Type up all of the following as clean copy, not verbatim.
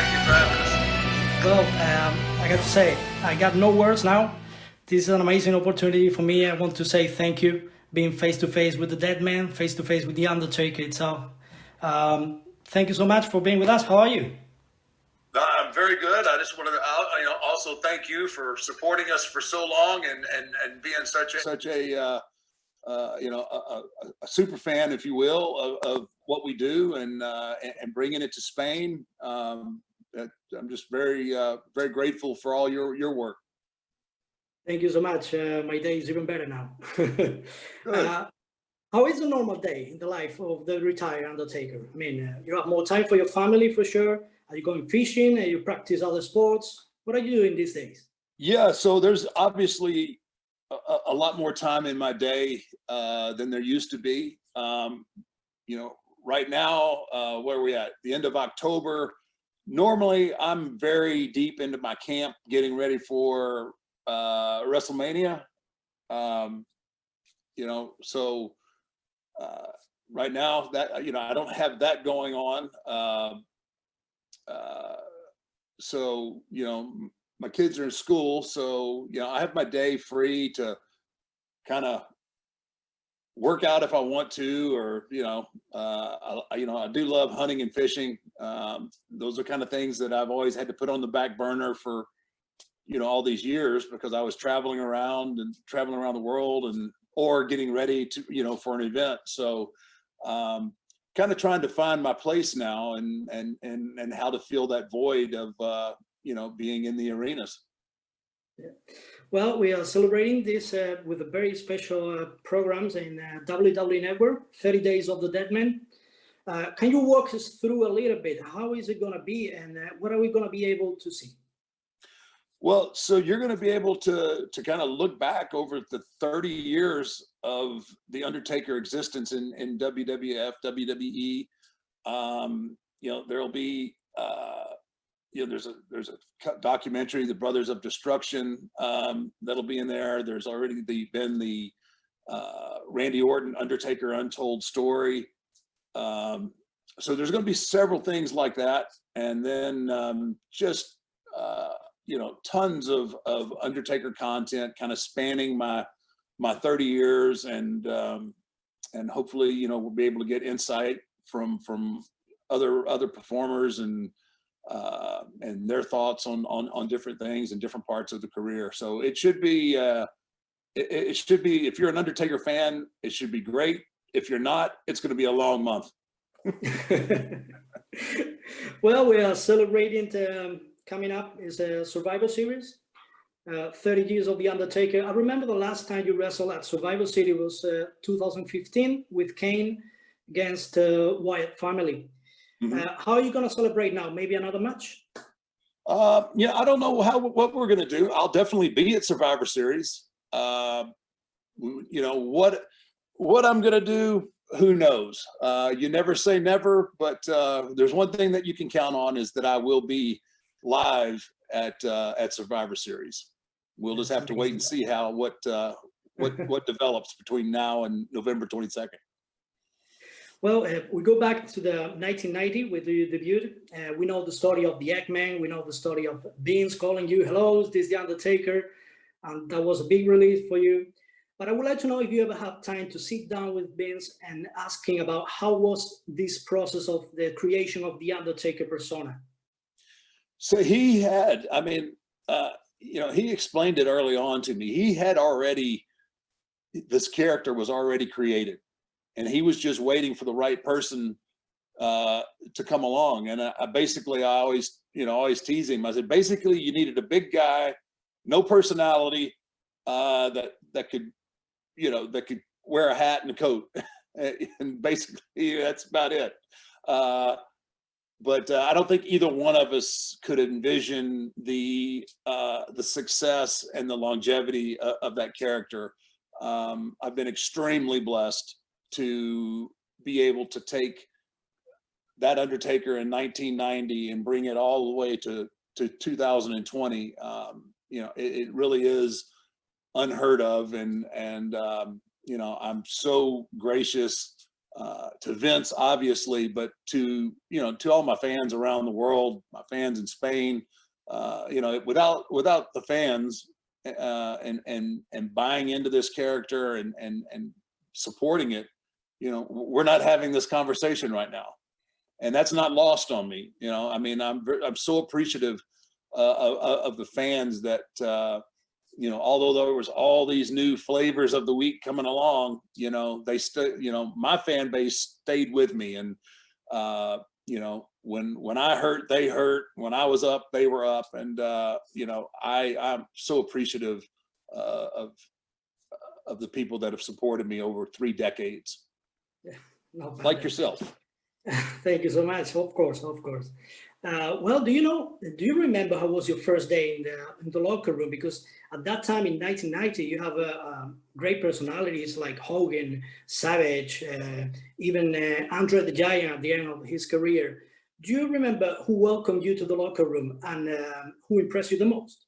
Thank you for having us. Well, I got to say, I got no words now. This is an amazing opportunity for me. I want to say thank you, being face to face with the dead man, face to face with the Undertaker itself. Thank you so much for being with us. How are you? I'm very good. I just wanted to, also thank you for supporting us for so long and being such a super fan, if you will, of what we do and bringing it to Spain. I'm just very grateful for all your work. Thank you so much. My day is even better now. How is a normal day in the life of the retired Undertaker? I mean, you have more time for your family for sure. Are you going fishing? Are you practice other sports? What are you doing these days? Yeah, so there's obviously a lot more time in my day than there used to be. Right now, where are we at? The end of October. Normally, I'm very deep into my camp, getting ready for WrestleMania. Right now that I don't have that going on. My kids are in school, so I have my day free to kind of work out if I want to, or I do love hunting and fishing. Those are kind of things that I've always had to put on the back burner for all these years, because I was traveling around the world or getting ready to for an event. So kind of trying to find my place now and how to fill that void of being in the arenas. Yeah. Well, we are celebrating this with a very special programs in WWE Network, 30 Days of the Dead Man. Can you walk us through a little bit? How is it going to be, and what are we going to be able to see? Well, so you're going to be able to kind of look back over the 30 years of the Undertaker existence in WWF, WWE. There'll be there's a documentary, The Brothers of Destruction, that'll be in there. There's already been the Randy Orton Undertaker Untold Story. So there's going to be several things like that, and then tons of Undertaker content, kind of spanning my 30 years, and hopefully we'll be able to get insight from other performers and their thoughts on different things in different parts of the career. So it should be if you're an Undertaker fan, it should be great. If you're not, it's going to be a long month. Well, we are celebrating coming up is a Survivor Series, 30 years of the Undertaker. I remember the last time you wrestled at Survivor Series was 2015 with Kane against Wyatt family. Mm-hmm. How are you going to celebrate now? Maybe another match? I don't know what we're going to do. I'll definitely be at Survivor Series. What I'm going to do, who knows? You never say never, but there's one thing that you can count on, is that I will be live at Survivor Series. We'll just have to wait and see what develops between now and November 22nd. Well, we go back to the 1990 with the debut. We know the story of the Eggman. We know the story of Vince calling you, "Hello, this is the Undertaker," and that was a big relief for you. But I would like to know if you ever have time to sit down with Vince and asking about how was this process of the creation of the Undertaker persona. So he had, he explained it early on to me. He had this character was already created, and he was just waiting for the right person to come along. And I always tease him. I said, basically, you needed a big guy, no personality, that could wear a hat and a coat, and basically that's about it. But I don't think either one of us could envision the success and the longevity of that character. I've been extremely blessed to be able to take that Undertaker in 1990 and bring it all the way to 2020. It really is unheard of, and I'm so gracious to Vince, obviously, but to, to all my fans around the world, my fans in Spain. Without the fans and buying into this character and supporting it, we're not having this conversation right now, and that's not lost on me. I mean, I'm so appreciative of the fans that although there was all these new flavors of the week coming along, my fan base stayed with me, and when I hurt, they hurt. When I was up, they were up, and I'm so appreciative of the people that have supported me over 3 decades. Yeah, not bad. Like yourself. Thank you so much. Of course, of course. Well, do you remember how was your first day in the locker room? Because at that time in 1990, you have great personalities like Hogan, Savage, even Andre the Giant at the end of his career. Do you remember who welcomed you to the locker room and who impressed you the most?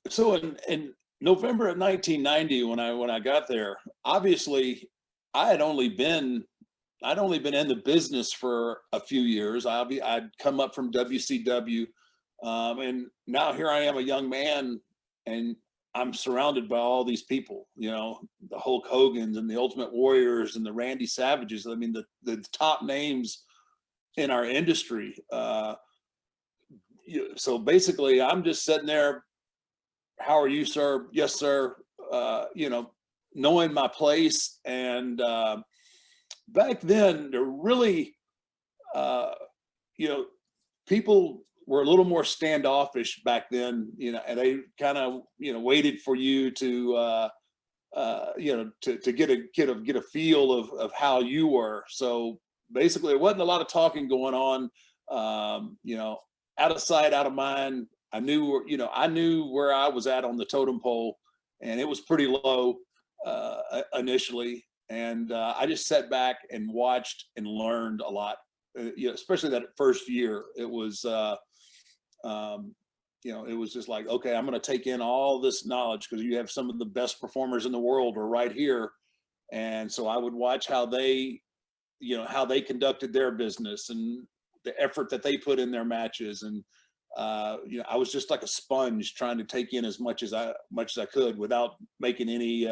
So in November of 1990, when I got there, obviously I'd only been in the business for a few years. I'd come up from WCW, and now here I am, a young man, and I'm surrounded by all these people, the Hulk Hogans and the Ultimate Warriors and the Randy Savages. I mean, the top names in our industry. So basically, I'm just sitting there. How are you, sir? Yes, sir. Knowing my place. And back then, there really, people were a little more standoffish back then, and they kind of, waited for you to, to get a feel of how you were. So basically, there wasn't a lot of talking going on. Out of sight, out of mind. I knew where I was at on the totem pole, and it was pretty low initially. And I just sat back and watched and learned a lot. Especially that first year, it was, it was just like, okay, I'm going to take in all this knowledge because you have some of the best performers in the world are right here. And so I would watch how they conducted their business and the effort that they put in their matches. And, I was just like a sponge trying to take in as much as I could without making any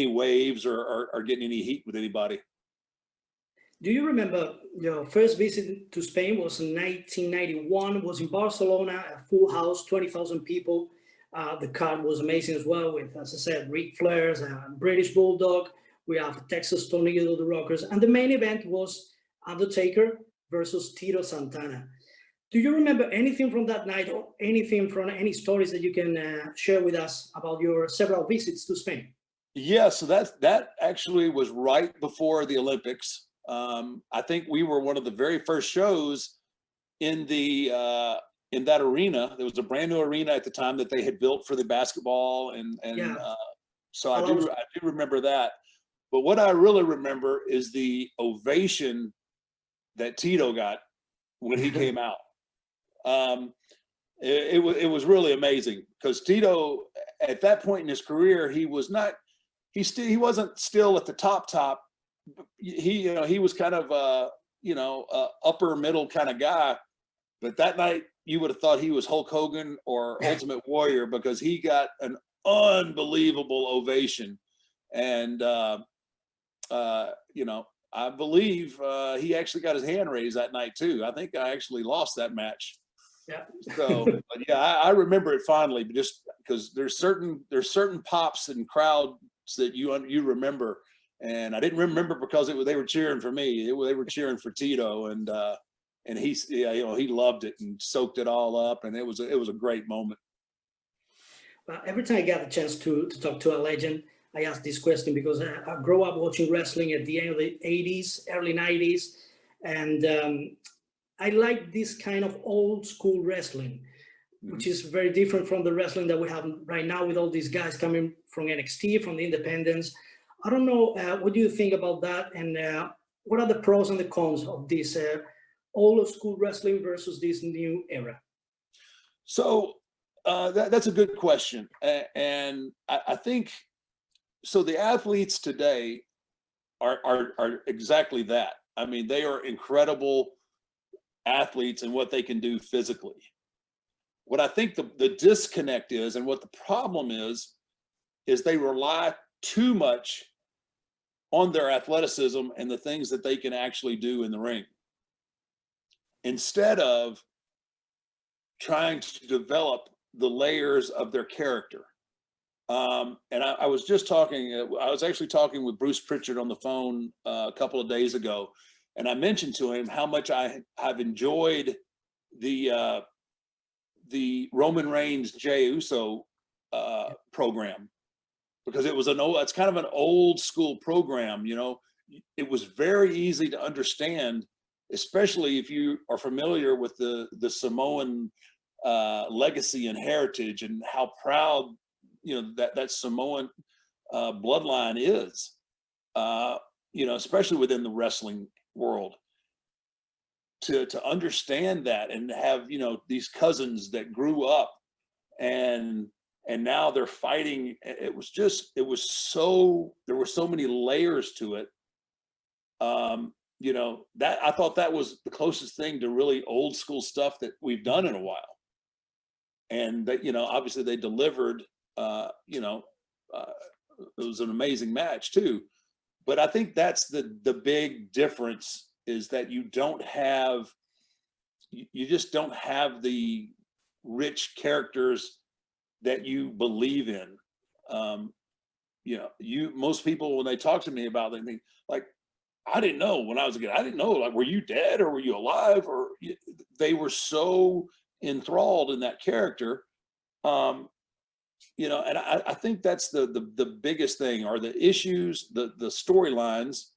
waves or getting any heat with anybody. Do you remember your first visit to Spain was in 1991, was in Barcelona, a full house, 20,000 people. The card was amazing as well with, as I said, Ric Flair's British Bulldog. We have Texas Tornado, the Rockers. And the main event was Undertaker versus Tito Santana. Do you remember anything from that night or anything from any stories that you can share with us about your several visits to Spain? Yeah, so that actually was right before the Olympics. I think we were one of the very first shows in that arena. There was a brand new arena at the time that they had built for the basketball, and Yeah. So I do remember that. But what I really remember is the ovation that Tito got when he came out. It was really amazing because Tito, at that point in his career, he wasn't still at the top. He was kind of upper middle kind of guy, but that night you would have thought he was Hulk Hogan or Ultimate Warrior because he got an unbelievable ovation. And I believe he actually got his hand raised that night too. I think I actually lost that match. Yeah. So, but yeah, I remember it fondly, but just because there's certain pops and crowds that you remember, and I didn't remember because they were cheering for me. They were cheering for Tito, and he loved it and soaked it all up, and it was a great moment. Well, every time I get the chance to talk to a legend, I ask this question because I grew up watching wrestling at the end of the 80s, early 90s, and I like this kind of old school wrestling, which is very different from the wrestling that we have right now with all these guys coming from NXT, from the independents. I don't know, what do you think about that? And what are the pros and the cons of this old school wrestling versus this new era? So that's a good question. And I think, so the athletes today, are exactly that. I mean, they are incredible athletes and what they can do physically. What I think the disconnect is, and what the problem is they rely too much on their athleticism and the things that they can actually do in the ring, instead of trying to develop the layers of their character. And I was just talking, I was actually talking with Bruce Pritchard on the phone a couple of days ago, and I mentioned to him how much I've enjoyed the Roman Reigns Jey Uso program, because it's kind of an old school program. You know, it was very easy to understand, especially if you are familiar with the Samoan legacy and heritage, and how proud, you know, that Samoan bloodline is, you know, especially within the wrestling world. To understand that, and have, you know, these cousins that grew up and now they're fighting. There were so many layers to it. You know, that I thought that was the closest thing to really old school stuff that we've done in a while. And that, you know, obviously they delivered. You know, it was an amazing match too. But I think that's the big difference, is that you just don't have the rich characters that you believe in. You know, most people, when they talk to me about it, they think, like, I didn't know when I was a kid. I didn't know, like, were you dead or were you alive? Or they were so enthralled in that character. You know, and I think that's the biggest thing, are the issues, the storylines,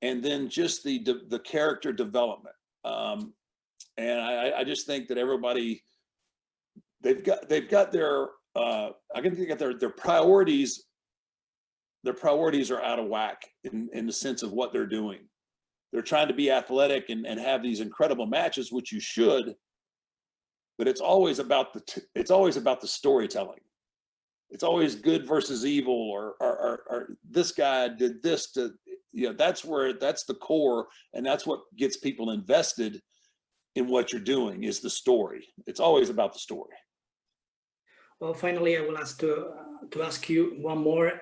and then just the character development. And I just think that everybody, they've got their I can think that their priorities are out of whack in the sense of what they're doing. They're trying to be athletic and have these incredible matches, which you should, but it's always about the storytelling. It's always good versus evil, or this guy did this to, you know, that's the core, and that's what gets people invested in what you're doing, is the story. It's always about the story. Well, finally, I will ask to ask you one more,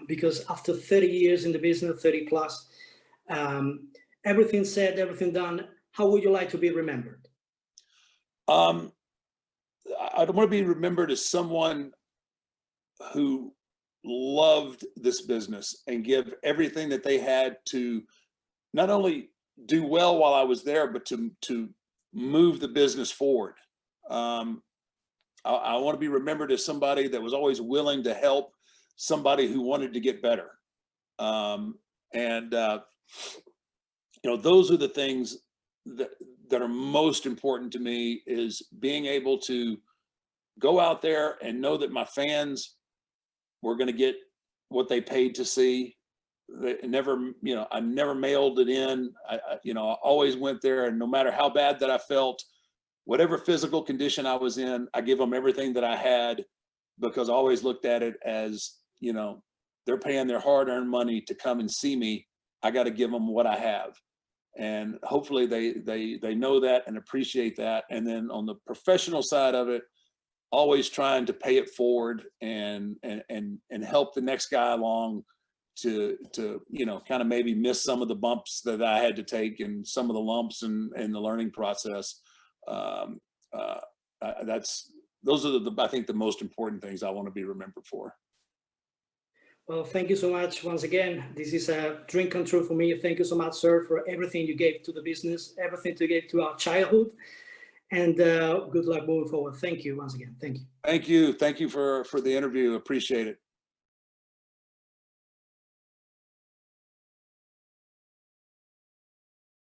because after 30 years in the business, 30 plus, everything said, everything done, how would you like to be remembered? I don't want to be remembered as someone who loved this business and give everything that they had to not only do well while I was there, but to move the business forward. I want to be remembered as somebody that was always willing to help somebody who wanted to get better. You know, those are the things that are most important to me, is being able to go out there and know that my fans were going to get what they paid to see. They never, you know, I never mailed it in. You know, I always went there, and no matter how bad that I felt, whatever physical condition I was in, I give them everything that I had, because I always looked at it as, you know, they're paying their hard-earned money to come and see me. I got to give them what I have. And hopefully they know that and appreciate that. And then on the professional side of it, always trying to pay it forward and help the next guy along to you know, kind of maybe miss some of the bumps that I had to take, and some of the lumps and the learning process. Those are I think the most important things I want to be remembered for. Well, thank you so much once again. This is a dream come true for me. Thank you so much, sir, for everything you gave to the business, everything you gave to our childhood, and good luck moving forward. Thank you once again. Thank you. Thank you. Thank you for the interview. Appreciate it.